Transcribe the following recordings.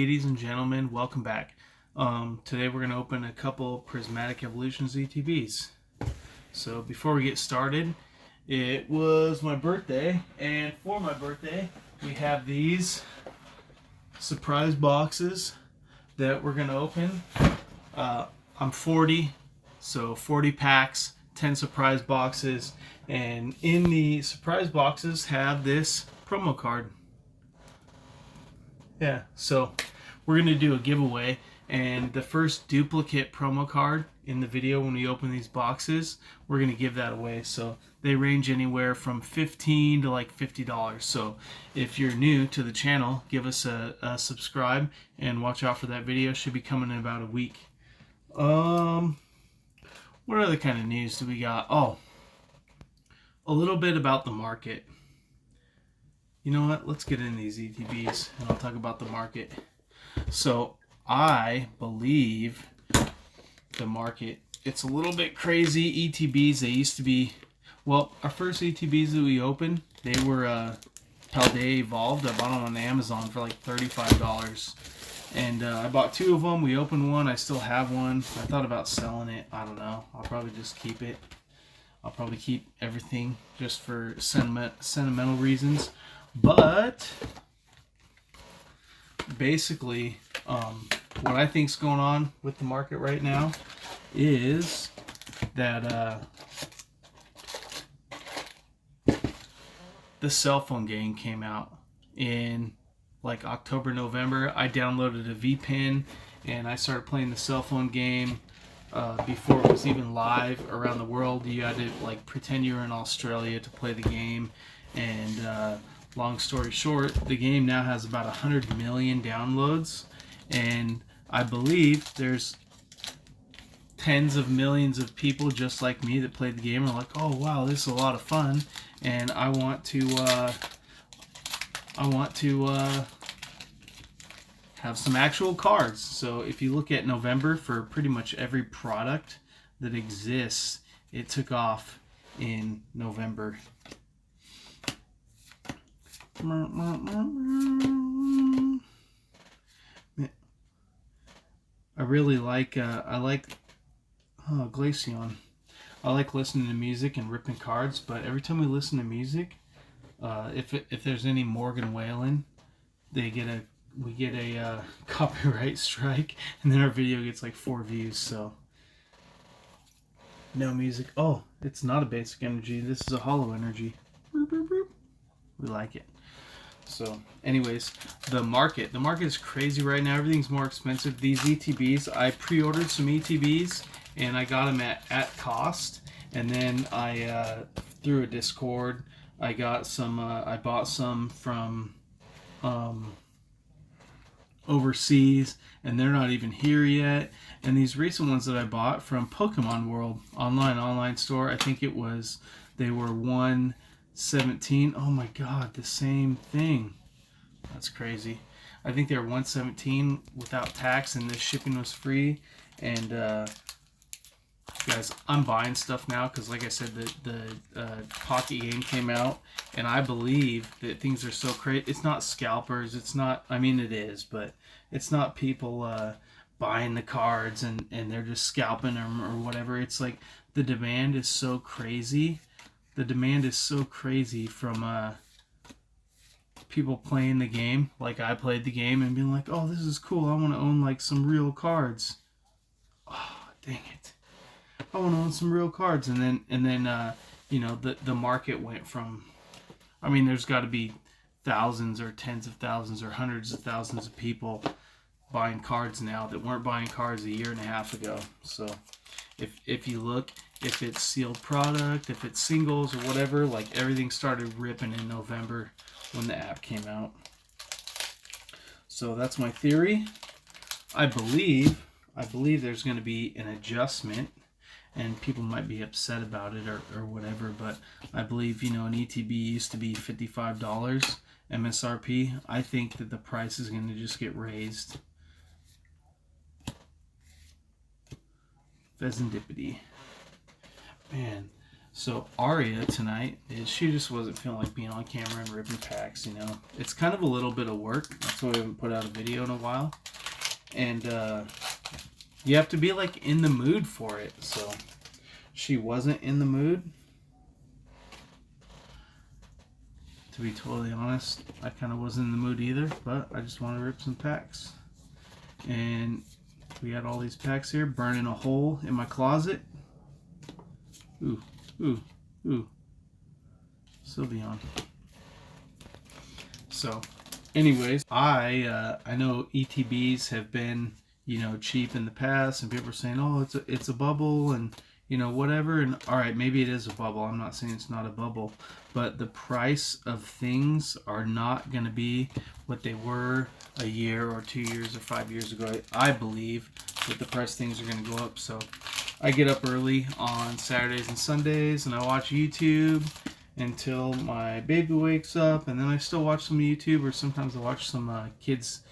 Ladies and gentlemen, welcome back. Today we're going to open a couple Prismatic Evolutions ETBs. So before we get started, it was my birthday, and for my birthday we have these surprise boxes that we're going to open. I'm 40, so 40 packs, 10 surprise boxes, and in the surprise boxes have this promo card. Yeah, so we're going to do a giveaway, and the first duplicate promo card in the video when we open these boxes, we're going to give that away. So they range anywhere from $15 to like $50. So if you're new to the channel, give us a subscribe and watch out for that video. Should be coming in about a week. What other kind of news do we got? Oh, a little bit about the market. You know what? Let's get into these ETBs and I'll talk about the market. So I believe the market, it's a little bit crazy. ETBs, they used to be, well, our first ETBs that we opened, they were Paldea Evolved. I bought them on Amazon for like $35. And I bought two of them. We opened one. I still have one. I thought about selling it. I don't know. I'll probably just keep it. I'll probably keep everything just for sentimental reasons. But basically, what I think's going on with the market right now is that the cell phone game came out in like October, November. I downloaded a VPN and I started playing the cell phone game before it was even live around the world. You had to like pretend you were in Australia to play the game, and long story short, the game now has about 100 million downloads, and I believe there's tens of millions of people just like me that played the game and are like, oh wow, this is a lot of fun, and I want to have some actual cards. So if you look at November, for pretty much every product that exists, it took off in November. I really like Glaceon. I like listening to music and ripping cards, but every time we listen to music, if there's any Morgan Wallen, we get a copyright strike, and then our video gets like 4 views. So no music. Oh, it's not a basic energy. This is a hollow energy. We like it. So anyways, the market is crazy right now. Everything's more expensive. These ETBs, I pre-ordered some ETBs and I got them at cost, and then I through a Discord I got some I bought some from overseas, and they're not even here yet. And these recent ones that I bought from Pokemon World online store, I think they were 117. Oh my god, the same thing. That's crazy. I think they were 117 without tax, and the shipping was free. And guys, I'm buying stuff now because, like I said, the Pocket game came out, and I believe that things are so crazy. It's not scalpers. It's not. I mean, it is, but it's not people buying the cards and they're just scalping them or whatever. It's like the demand is so crazy. The demand is so crazy from people playing the game, like I played the game, and being like, oh, this is cool. I want to own like some real cards. Oh, dang it. I want to own some real cards. And then you know, the market went from, I mean, there's got to be thousands or tens of thousands or hundreds of thousands of people buying cards now that weren't buying cards a year and a half ago. So if you look, if it's sealed product, if it's singles or whatever, like everything started ripping in November when the app came out. So that's my theory. I believe there's going to be an adjustment, and people might be upset about it or whatever, but I believe, you know, an ETB used to be $55 MSRP. I think that the price is going to just get raised. Pheasantipity. Man, So Aria tonight she just wasn't feeling like being on camera and ripping packs. You know, it's kind of a little bit of work. That's why we haven't put out a video in a while, and you have to be like in the mood for it. So she wasn't in the mood. To be totally honest, I kind of wasn't in the mood either, but I just want to rip some packs. And we got all these packs here, burning a hole in my closet. Ooh, ooh, ooh. Sylveon. So, anyways, I know ETBs have been, you know, cheap in the past, and people are saying, oh, it's a bubble, and you know, whatever. And all right, maybe it is a bubble. I'm not saying it's not a bubble, but the price of things are not going to be what they were a year or 2 years or 5 years ago. I believe that the price of things are going to go up. So I get up early on Saturdays and Sundays, and I watch YouTube until my baby wakes up, and then I still watch some YouTube, or sometimes I watch some kids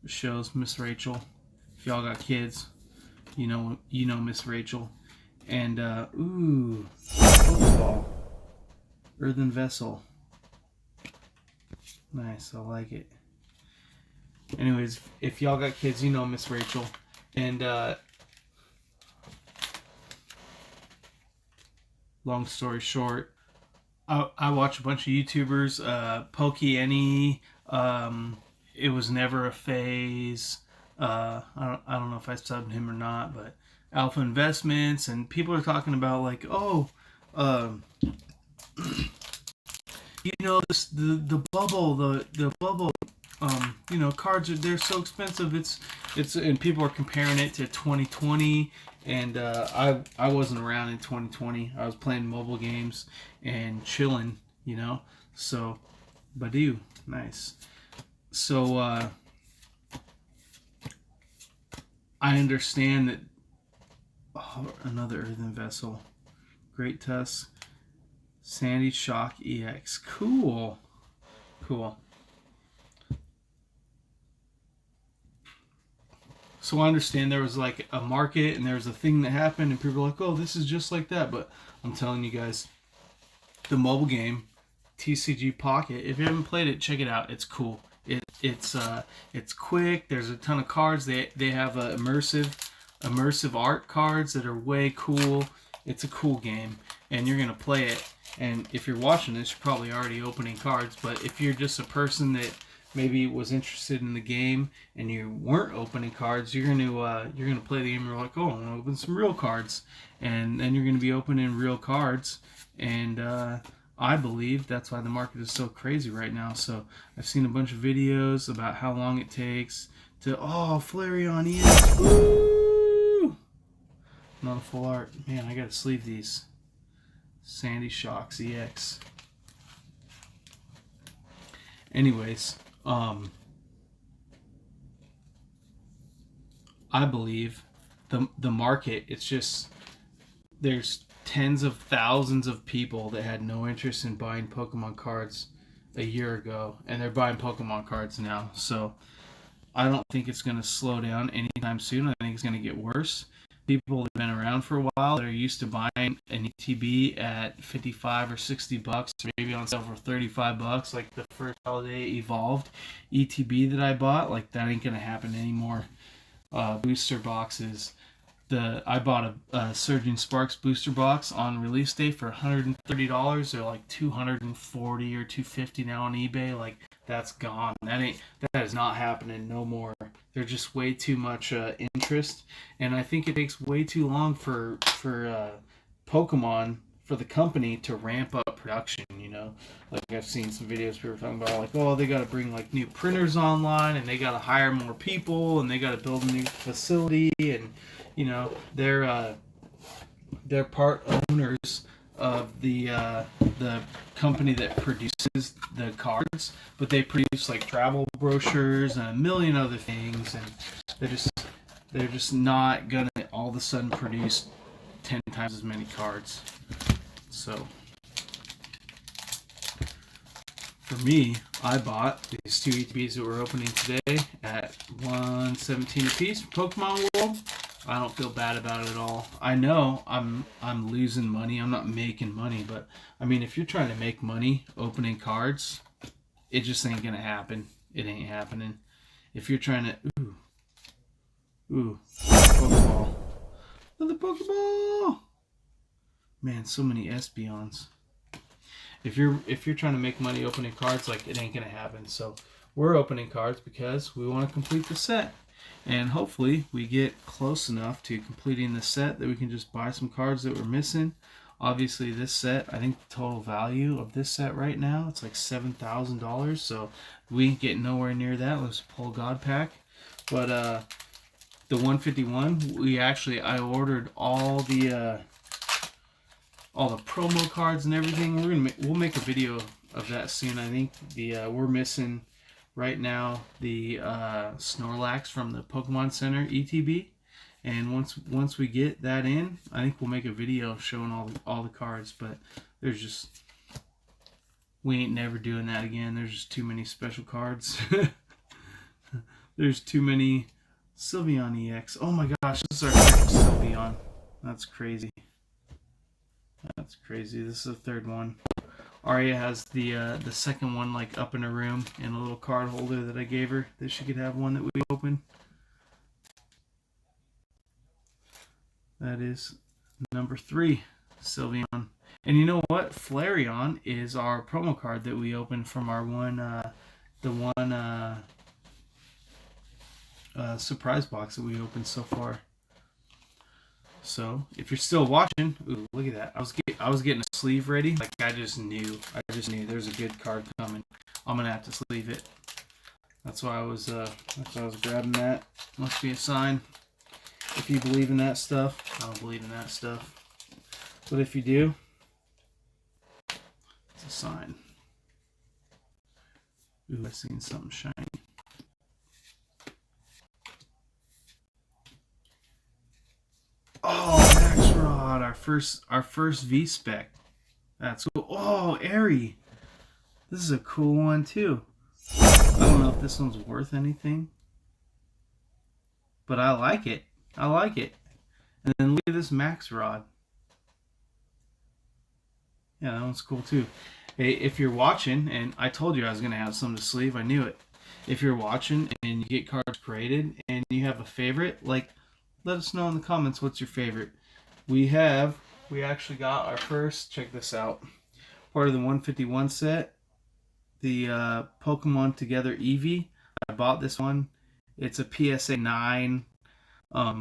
shows. Miss Rachel, if y'all got kids, you know Miss Rachel. And ooh, Pokeball, earthen vessel, nice, I like it. Anyways, if y'all got kids, you know Miss Rachel. And long story short, I watch a bunch of YouTubers, Pokey it was never a phase. I don't know if I subbed him or not, but Alpha Investments, and people are talking about like, oh, you know, the bubble, the bubble, you know, cards they're so expensive. It's and people are comparing it to 2020, and I wasn't around in 2020. I was playing mobile games and chilling, you know. So, Badu, nice. So I understand that. Oh, another earthen vessel, Great Tusk, Sandy Shock EX, cool. So I understand there was like a market and there was a thing that happened and people were like, oh, this is just like that. But I'm telling you guys, the mobile game TCG Pocket, if you haven't played it, check it out. It's cool. It's quick. There's a ton of cards. They have immersive art cards that are way cool. It's a cool game, and you're gonna play it. And if you're watching this, you're probably already opening cards. But if you're just a person that maybe was interested in the game and you weren't opening cards, you're gonna play the game. And you're like, oh, I'm gonna open some real cards, and then you're gonna be opening real cards. And I believe that's why the market is so crazy right now. So I've seen a bunch of videos about how long it takes to Flareon EX. Woo! Not a full art. Man, I gotta sleeve these. Sandy Shocks EX. Anyways, I believe the market, it's just there's tens of thousands of people that had no interest in buying Pokemon cards a year ago, and they're buying Pokemon cards now. So I don't think it's going to slow down anytime soon. I think it's going to get worse. People that have been around for a while that are used to buying an ETB at 55 or 60 bucks, or maybe on sale for 35 bucks, like the first holiday evolved ETB that I bought, like that ain't going to happen anymore. Booster boxes. I bought a Surging Sparks booster box on release day for $130. They're like $240 or $250 now on eBay. Like, that's gone. That is not happening no more. There's just way too much interest, and I think it takes way too long for Pokemon, for the company to ramp up production. You know, like I've seen some videos people are talking about, like, oh, they got to bring like new printers online, and they got to hire more people, and they got to build a new facility, and you know, they're part owners of the company that produces the cards, but they produce like travel brochures and a million other things, and they're just not gonna all of a sudden produce 10 times as many cards. So for me, I bought these 2 ETBs that we're opening today at $117 a piece from Pokemon World. I don't feel bad about it at all. I know I'm losing money. I'm not making money, but I mean, if you're trying to make money opening cards, it just ain't gonna happen. It ain't happening. If you're trying to Pokeball. Another Pokeball! Man, so many Espeons. If you're trying to make money opening cards, like, it ain't gonna happen. So we're opening cards because we want to complete the set. And hopefully we get close enough to completing the set that we can just buy some cards that we're missing. Obviously this set, I think the total value of this set right now, it's like $7,000. So we ain't getting nowhere near that. Let's pull God Pack. But the 151, I ordered all the promo cards and everything. We'll make a video of that soon. I think we're missing right now the Snorlax from the Pokemon Center ETB, and once we get that in, I think we'll make a video showing all the cards. But we ain't never doing that again. There's just too many special cards. There's too many Sylveon EX. Oh my gosh, this is our third Sylveon. That's crazy. That's crazy. This is the third one. Arya has the second one, like, up in her room in a little card holder that I gave her that she could have one that we open. That is number 3, Sylveon. And you know what? Flareon is our promo card that we opened from our surprise box that we opened so far. So if you're still watching, ooh, look at that! I was getting a sleeve ready. Like, I just knew there's a good card coming. I'm gonna have to sleeve it. That's why I was grabbing that. Must be a sign. If you believe in that stuff, I don't believe in that stuff. But if you do, it's a sign. Ooh, I seen something shiny. Oh, Max Rod, our first V-Spec. That's cool. Oh, Airy. This is a cool one too. I don't know if this one's worth anything, but I like it. I like it. And then look at this Max Rod. Yeah, that one's cool too. Hey, if you're watching, and I told you I was going to have some to sleeve, I knew it. If you're watching and you get cards graded and you have a favorite, like, let us know in the comments what's your favorite. We actually got our first, check this out, part of the 151 set, the Pokemon Together Eevee. I bought this one. It's a PSA 9. I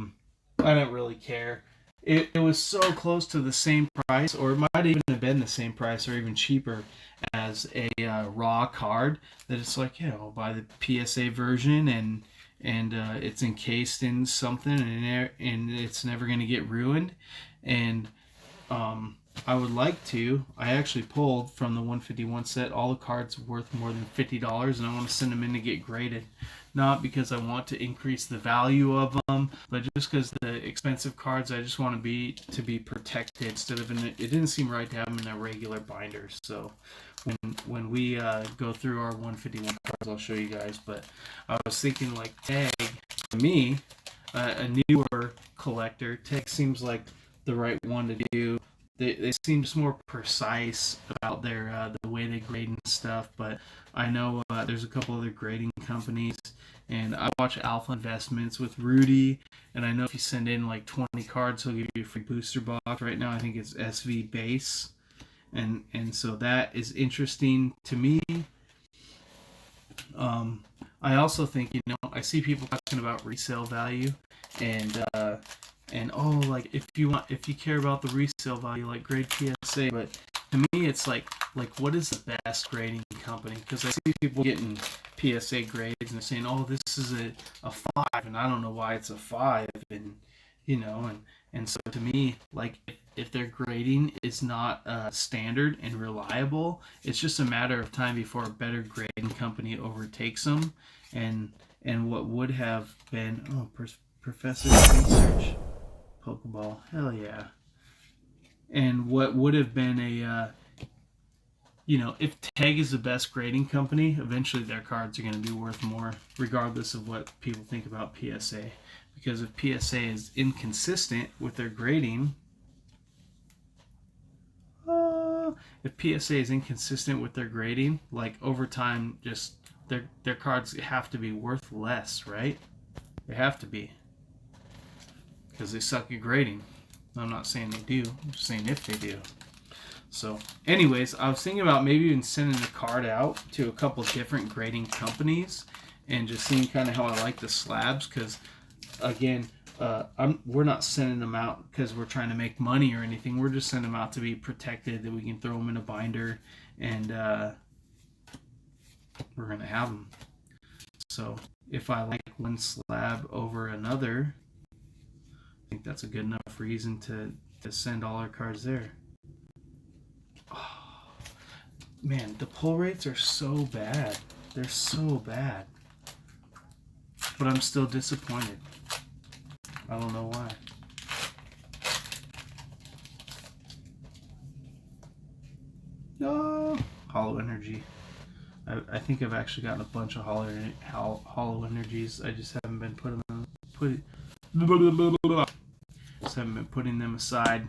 don't really care. It was so close to the same price, or it might even have been the same price or even cheaper as a raw card, that it's like, yeah, I'll buy the PSA version, and it's encased in something, and it's never going to get ruined. And I would like to. I actually pulled from the 151 set all the cards worth more than $50, and I want to send them in to get graded. Not because I want to increase the value of them, but just because the expensive cards, I just want to be protected instead of it didn't seem right to have them in a regular binder. So when we go through our 151 cards, I'll show you guys. But I was thinking, like, Tag, to me, a newer collector, Tag seems like the right one to do. They seem more precise about their the way they grade and stuff. But I know there's a couple other grading companies, and I watch Alpha Investments with Rudy, and I know if you send in like 20 cards, he'll give you a free booster box. Right now, I think it's SV base, and so that is interesting to me. I also think, I see people talking about resale value, and oh, like, if you care about the resale value, like, grade PSA. But to me, it's like what is the best grading company? Because I see people getting PSA grades and they're saying, oh, this is a 5, and I don't know why it's a 5, and and so to me, like, if their grading is not standard and reliable, it's just a matter of time before a better grading company overtakes them, and what would have been Professor's Research Pokeball, hell yeah. And what would have been you know, if Tag is the best grading company, eventually their cards are going to be worth more, regardless of what people think about PSA. Because if PSA is inconsistent with their grading, if PSA is inconsistent with their grading, like over time, just their cards have to be worth less, right? They have to be, because they suck at grading. I'm not saying they do. I'm just saying if they do. So, anyways, I was thinking about maybe even sending the card out to a couple different grading companies and just seeing kind of how I like the slabs. Because, again, we're not sending them out because we're trying to make money or anything. We're just sending them out to be protected, that we can throw them in a binder, and we're going to have them. So, if I like one slab over another, I think that's a good enough reason to send all our cards there. Oh, man, the pull rates are so bad. They're so bad. But I'm still disappointed. I don't know why. No! Hollow Energy. I think I've actually gotten a bunch of hollow energies. I just haven't been putting them aside.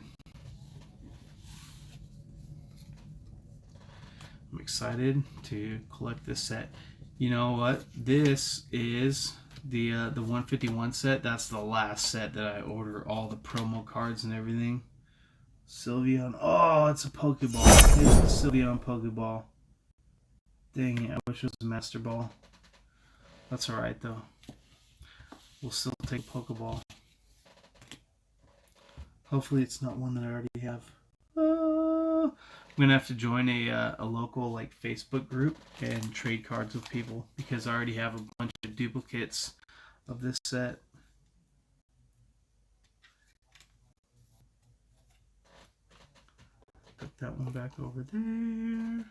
I'm excited to collect this set. You know what? This is the 151 set. That's the last set that I order, all the promo cards and everything. Sylveon. Oh, it's a Pokeball. It's a Sylveon Pokeball. Dang it, I wish it was a Master Ball. That's alright though. We'll still take Pokeball. Hopefully it's not one that I already have. I'm gonna have to join a local like Facebook group and trade cards with people, because I already have a bunch of duplicates of this set. Put that one back over there.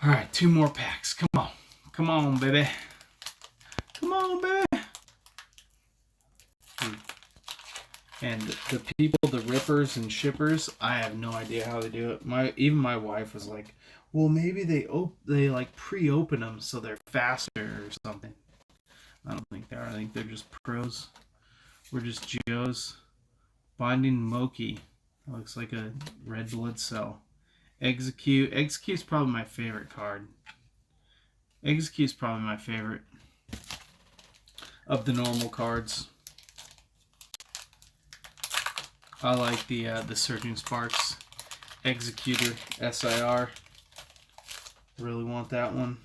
Alright, 2 more packs. Come on. Come on, baby. Come on, baby. And the people, the rippers and shippers, I have no idea how they do it. Even my wife was like, well, maybe they like pre-open them so they're faster or something. I don't think they are. I think they're just pros. We're just Geos. Binding Moki. That looks like a red blood cell. Execute. Execute's probably my favorite card. Execute's probably my favorite of the normal cards. I like the Surging Sparks Executor SIR. Really want that one.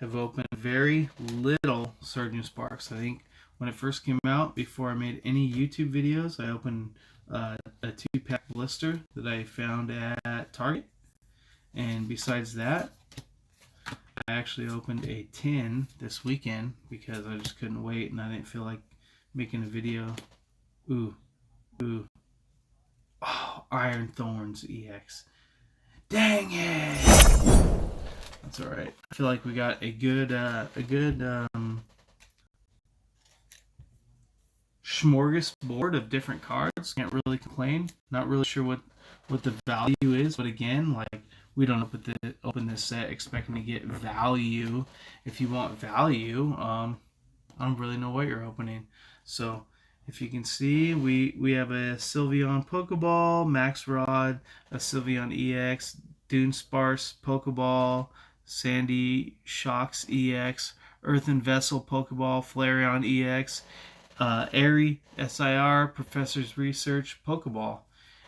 Have opened very little Surging Sparks. I think when it first came out, before I made any YouTube videos, I opened a 2-pack blister that I found at Target. And besides that, I actually opened a tin this weekend because I just couldn't wait and I didn't feel like making a video. Ooh. Oh, Iron Thorns EX. Dang it! That's alright. I feel like we got a good smorgasbord of different cards. Can't really complain. Not really sure what the value is, but again, like, we don't open this set expecting to get value. If you want value, I don't really know what you're opening. So if you can see, we have a Sylveon Pokeball, Max Rod, a Sylveon EX, Dunesparce Pokeball, Sandy Shocks EX, Earthen Vessel Pokeball, Flareon EX, Airy SIR, Professor's Research Pokeball,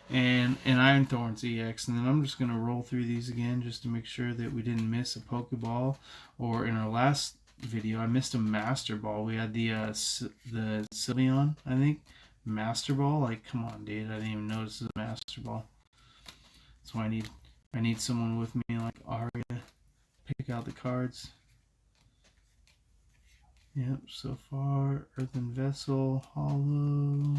and Iron Thorns EX. And then I'm just going to roll through these again just to make sure that we didn't miss a Pokeball. Or in our last video, I missed a Master Ball. We had the Sylveon, I think, Master Ball. Like, come on, dude, I didn't even notice the Master Ball. That's why I need someone with me like Aria to pick out the cards. Yep, so far, Earthen Vessel, Hollow.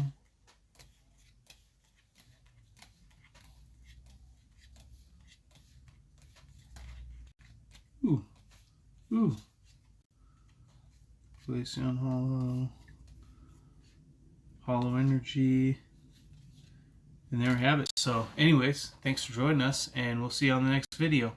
Ooh. Glaceon Hollow. Hollow Energy. And there we have it. So anyways, thanks for joining us, and we'll see you on the next video.